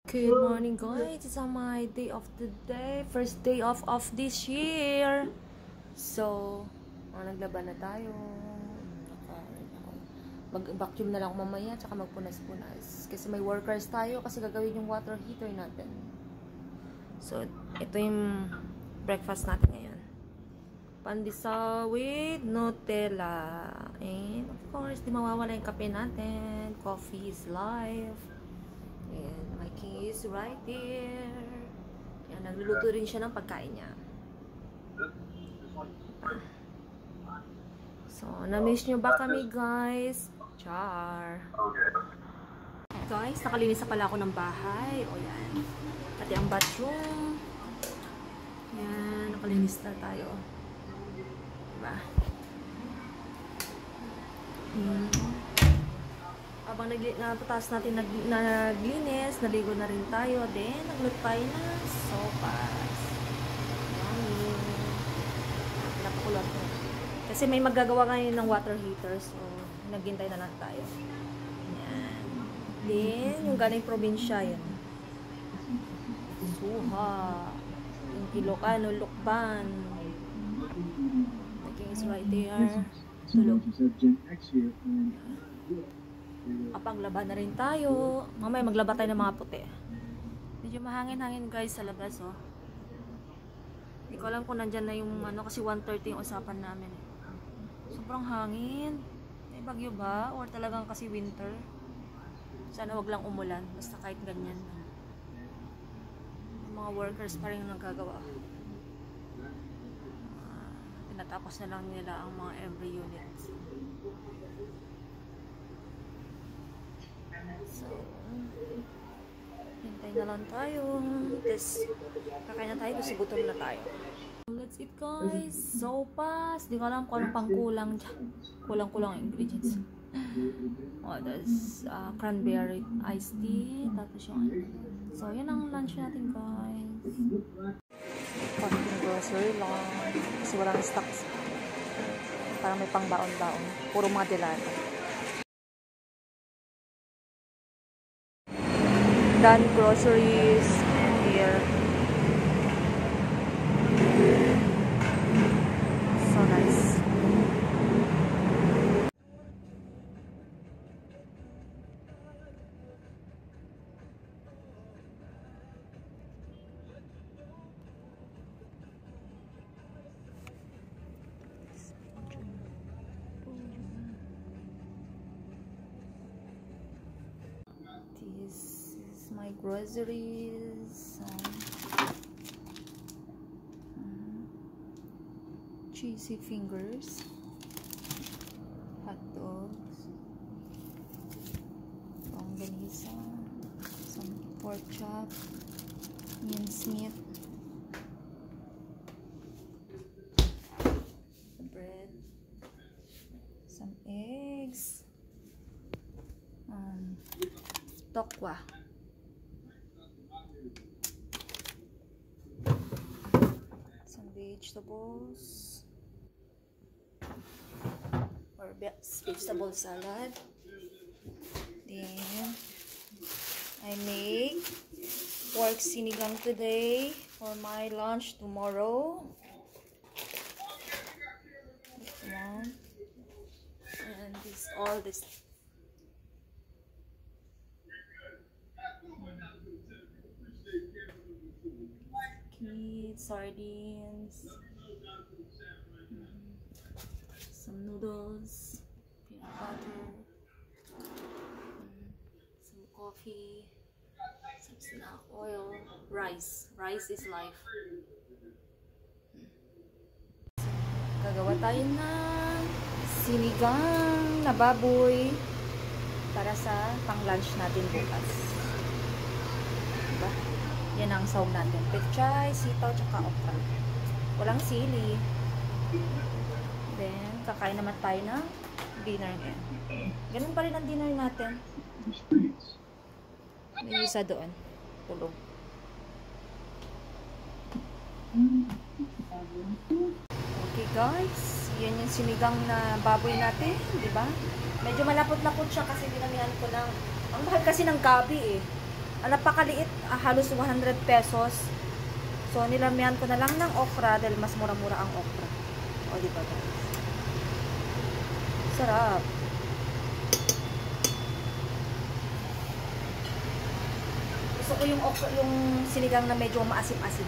Good morning guys, it's my day of the day, first day of this year. So, naglaban na tayo. Mag-vacuum na lang mamaya, tsaka magpunas-punas. Kasi may workers tayo, kasi gagawin yung water heater natin. So, ito yung breakfast natin ngayon. Pandesal with Nutella. And of course, di mawawala yung kape natin. Coffee is life. And my king is right there. Yan, nagluluto rin siya ng pagkain niya. So, na-miss nyo ba kami guys? Char! Guys, nakalinis na pala ako ng bahay. O yan. Pati ang bathroom. Yan, nakalinis na tayo. Diba? Habang napataas natin naglinis, naligo na rin tayo. Then, nagluto tayo ng sopas. Napakulot ko. Kasi may magagawa ngayon ng water heater. So, naghintay na lang tayo. Yan. Then, yung galing probinsya, yan. Suha. Yung Ilocano, Lukban. The king is right there. Tulog. Kapaglaban na rin tayo. Mamaya maglaba tayo ng mga puti. Medyo mahangin-hangin guys sa labas, oh. Hindi ko alam kung nandyan na yung ano, kasi 1:30 yung usapan namin. Sobrang hangin. May bagyo ba? Or talagang kasi winter? Sana wag lang umulan. Basta kahit ganyan. Yung mga workers pa rin yung nagagawa. Tinatapos na lang nila ang mga every unit. So, hintay na lang tayo. Tapos, kakain na tayo. Tapos, gutom na tayo. Let's eat guys. Sopas. Di ko alam kung anong pangkulang dyan. Kulang-kulang ang ingredients. Oh, that's cranberry iced tea. Tapos yung so, yan ang lunch natin guys. Konting grocery lang. Kasi walang stocks. Parang may pang baon-baon. Puro mga delata. Done groceries and here. So nice. My groceries, cheesy fingers, hot dogs, longganisa, some pork chop, mincemeat, bread, some eggs, tokwa. Vegetables or vegetable salad. Then I make pork sinigang today for my lunch tomorrow. This one. And this all this. Sardines, some noodles, peanut butter, some coffee, some snack oil, rice. Rice is life. Gagawa tayo ng sinigang na baboy para sa pang-lunch natin bukas. Diba? Yan ang sahog natin. Pechay, sitaw, tsaka okra. Walang sili. Then, kakain naman tayo ng dinner ngayon. Ganun pa rin ang dinner natin. May isa doon. Tulog. Okay guys. Yan yung sinigang na baboy natin. Diba? Medyo malapot-lapot siya kasi dinamihan ko ng... Ang mahal kasi ng gabi eh. napakaliit, halos 100 pesos. So, nilamihan ko na lang ng okra dahil mas mura-mura ang okra. O, diba guys? Sarap. Gusto ko yung okra, yung sinigang na medyo maasim-asim.